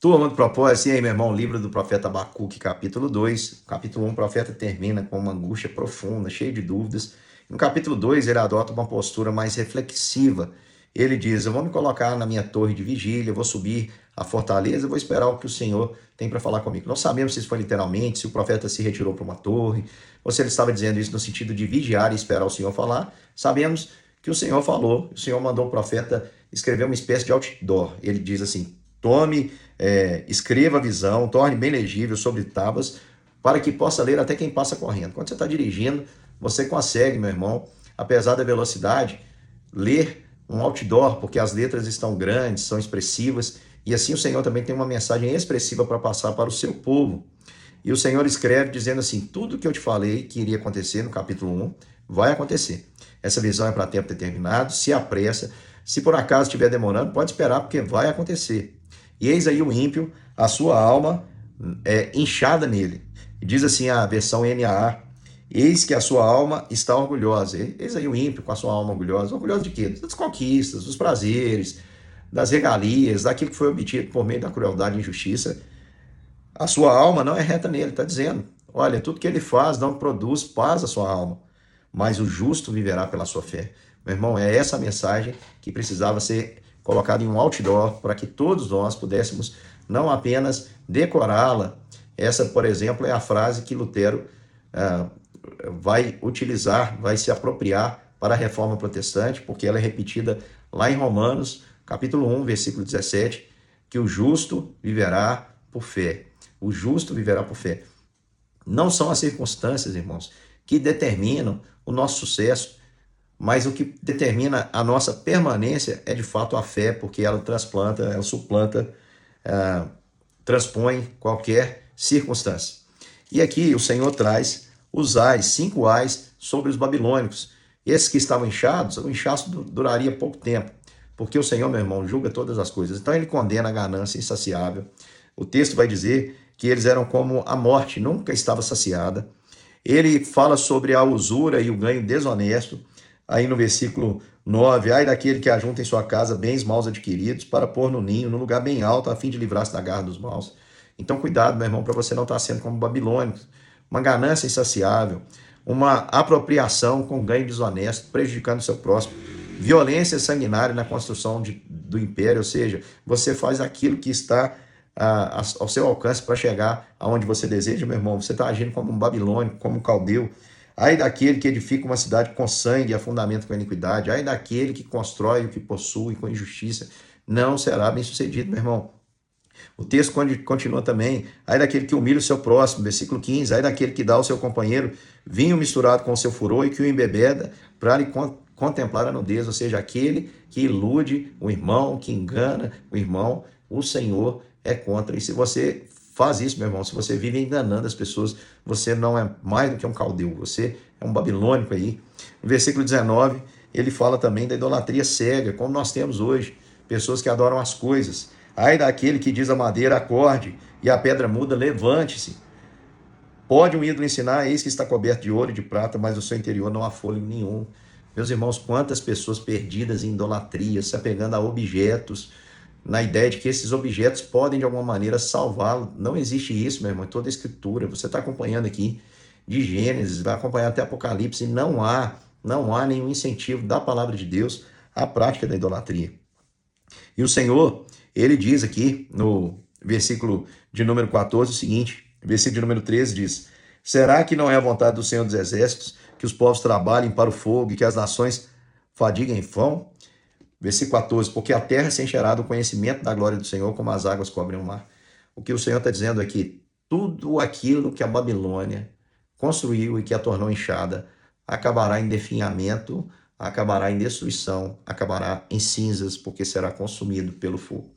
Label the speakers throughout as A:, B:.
A: Turma do propósito, e aí, meu irmão, livro do profeta Abacuque, capítulo 2. Capítulo 1, o profeta termina com uma angústia profunda, cheia de dúvidas. No capítulo 2, ele adota uma postura mais reflexiva. Ele diz: eu vou me colocar na minha torre de vigília, eu vou subir à fortaleza, eu vou esperar o que o Senhor tem para falar comigo. Não sabemos se isso foi literalmente, se o profeta se retirou para uma torre, ou se ele estava dizendo isso no sentido de vigiar e esperar o Senhor falar. Sabemos que o Senhor falou, o Senhor mandou o profeta escrever uma espécie de outdoor. Ele diz assim: escreva a visão, torne bem legível sobre tábuas, para que possa ler até quem passa correndo. Quando você está dirigindo, você consegue, meu irmão, apesar da velocidade, ler um outdoor, porque as letras estão grandes, são expressivas, e assim o Senhor também tem uma mensagem expressiva para passar para o seu povo. E o Senhor escreve dizendo assim: tudo que eu te falei que iria acontecer no capítulo 1, vai acontecer. Essa visão é para tempo determinado, se apressa. Se por acaso estiver demorando, pode esperar, porque vai acontecer. E eis aí o ímpio, a sua alma inchada nele. Diz assim a versão NAA: eis que a sua alma está orgulhosa. Eis aí o ímpio com a sua alma orgulhosa. Orgulhosa de quê? Das conquistas, dos prazeres, das regalias, daquilo que foi obtido por meio da crueldade e injustiça. A sua alma não é reta nele, está dizendo. Olha, tudo que ele faz não produz paz à sua alma, mas o justo viverá pela sua fé. Meu irmão, é essa a mensagem que precisava ser colocada em um outdoor para que todos nós pudéssemos não apenas decorá-la. Essa, por exemplo, é a frase que Lutero vai utilizar, vai se apropriar para a reforma protestante, porque ela é repetida lá em Romanos, capítulo 1, versículo 17, que o justo viverá por fé. O justo viverá por fé. Não são as circunstâncias, irmãos, que determinam o nosso sucesso, mas o que determina a nossa permanência é de fato a fé, porque ela suplanta, transpõe qualquer circunstância. E aqui o Senhor traz os ais, 5 ais sobre os babilônicos. Esses que estavam inchados, o inchaço duraria pouco tempo, porque o Senhor, meu irmão, julga todas as coisas. Então ele condena a ganância insaciável. O texto vai dizer que eles eram como a morte, nunca estava saciada. Ele fala sobre a usura e o ganho desonesto. Aí no versículo 9, ai daquele que ajunta em sua casa bens mal adquiridos para pôr no ninho, no lugar bem alto, a fim de livrar-se da garra dos maus. Então cuidado, meu irmão, para você não estar sendo como babilônicos. Uma ganância insaciável, uma apropriação com ganho desonesto, prejudicando o seu próximo. Violência sanguinária na construção do império, ou seja, você faz aquilo que está ao seu alcance para chegar aonde você deseja, meu irmão. Você está agindo como um babilônico, como um caldeu. Ai daquele que edifica uma cidade com sangue e afundamento com iniquidade. Ai daquele que constrói o que possui com injustiça. Não será bem sucedido, meu irmão. O texto continua também: ai daquele que humilha o seu próximo, versículo 15, ai daquele que dá ao seu companheiro vinho misturado com o seu furor e que o embebeda para lhe contemplar a nudez, ou seja, aquele que ilude o irmão, que engana o irmão, o Senhor é contra. E se você faz isso, meu irmão, se você vive enganando as pessoas, você não é mais do que um caldeu, você é um babilônico aí. No versículo 19, ele fala também da idolatria cega, como nós temos hoje, pessoas que adoram as coisas. Ai daquele que diz a madeira, acorde, e a pedra muda, levante-se. Pode um ídolo ensinar, eis que está coberto de ouro e de prata, mas no seu interior não há fôlego nenhum. Meus irmãos, quantas pessoas perdidas em idolatria, se apegando a objetos, na ideia de que esses objetos podem de alguma maneira salvá-lo. Não existe isso, meu irmão, em toda a escritura. Você está acompanhando aqui de Gênesis, vai acompanhar até Apocalipse, e não há nenhum incentivo da palavra de Deus à prática da idolatria. E o Senhor, ele diz aqui no versículo de número 14 o seguinte, versículo de número 13 diz: será que não é a vontade do Senhor dos Exércitos que os povos trabalhem para o fogo e que as nações fadiguem em vão? Versículo 14, porque a terra se encherá do conhecimento da glória do Senhor, como as águas cobrem o mar. O que o Senhor está dizendo aqui: tudo aquilo que a Babilônia construiu e que a tornou inchada, acabará em definhamento, acabará em destruição, acabará em cinzas, porque será consumido pelo fogo.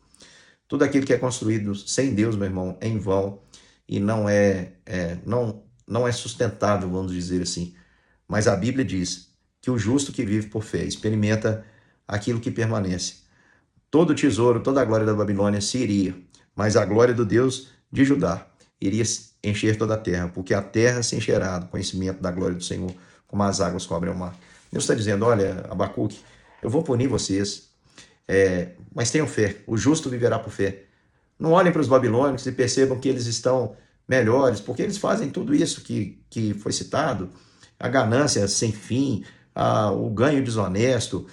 A: Tudo aquilo que é construído sem Deus, meu irmão, é em vão e não é sustentável, vamos dizer assim. Mas a Bíblia diz que o justo que vive por fé experimenta aquilo que permanece. Todo o tesouro, toda a glória da Babilônia se iria, mas a glória do Deus de Judá iria encher toda a terra, porque a terra se encherá do conhecimento da glória do Senhor, como as águas cobrem o mar. Deus está dizendo: olha, Abacuque, eu vou punir vocês, mas tenham fé, o justo viverá por fé. Não olhem para os babilônicos e percebam que eles estão melhores, porque eles fazem tudo isso que foi citado, a ganância sem fim, o ganho desonesto,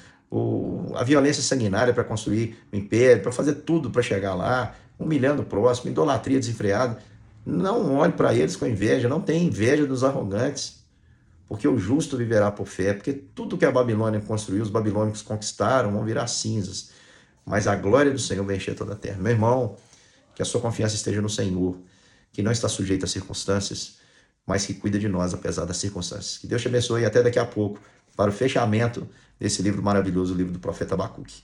A: a violência sanguinária para construir o império, para fazer tudo para chegar lá, humilhando o próximo, idolatria desenfreada. Não olhe para eles com inveja, não tenha inveja dos arrogantes, porque o justo viverá por fé, porque tudo que a Babilônia construiu, os babilônicos conquistaram, vão virar cinzas, mas a glória do Senhor vai encher toda a terra. Meu irmão, que a sua confiança esteja no Senhor, que não está sujeito às circunstâncias, mas que cuida de nós apesar das circunstâncias. Que Deus te abençoe e até daqui a pouco, para o fechamento desse livro maravilhoso, o livro do profeta Abacuque.